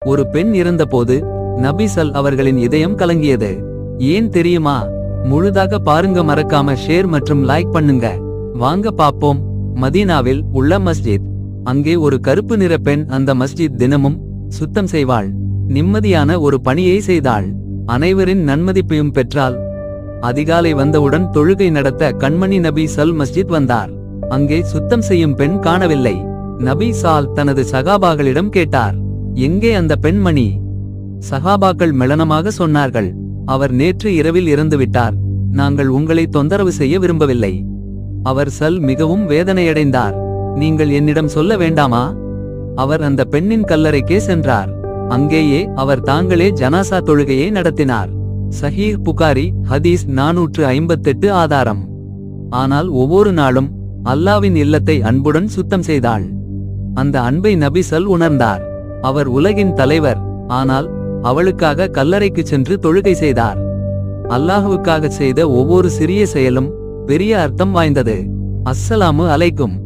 ஒரு பெண் இறந்தபோது நபி ஸல் அவர்களின் இதயம் கலங்கியது. ஏன் தெரியுமா? முழுதாக பாருங்க, மறக்காம ஷேர் மற்றும் லைக் பண்ணுங்க. வாங்க பாப்போம். மதீனாவில் உள்ள மஸ்ஜித். அங்கே ஒரு கருப்பு நிற பெண் அந்த மஸ்ஜித் தினமும் சுத்தம் செய்வாள். நிம்மதியான ஒரு பணியை செய்தாள். அனைவரின் நன்மதிப்பையும் பெற்றாள். அதிகாலை வந்தவுடன் தொழுகை நடத்த கண்மணி நபி ஸல் மஸ்ஜித் வந்தார். அங்கே சுத்தம் செய்யும் பெண் காணவில்லை. நபி ஸல் தனது சகாபாக்களிடம் கேட்டார், எங்கே அந்த பெண்மணி? சகாபாக்கள் மெளனமாக சொன்னார்கள், அவர் நேற்று இரவில் இறந்துவிட்டார். நாங்கள் உங்களை தொந்தரவு செய்ய விரும்பவில்லை. அவர் ஸல் மிகவும் வேதனையடைந்தார். நீங்கள் என்னிடம் சொல்ல வேண்டாமா? அவர் அந்த பெண்ணின் கல்லறைக்கே சென்றார். அங்கேயே அவர் தாங்களே ஜனாசா தொழுகையை நடத்தினார். சஹீஹ் புகாரி ஹதீஸ் 458 ஆதாரம். ஆனால் ஒவ்வொரு நாளும் அல்லாவின் இல்லத்தை அன்புடன் சுத்தம் செய்தாள். அந்த அன்பை நபி ஸல் உணர்ந்தார். அவர் உலகின் தலைவர், ஆனால் அவளுக்காக கல்லறைக்கு சென்று தொழுகை செய்தார். அல்லாஹுவுக்காக செய்த ஒவ்வொரு சிறிய செயலும் பெரிய அர்த்தம் வாய்ந்தது. அஸ்ஸலாமு அலைக்கும்.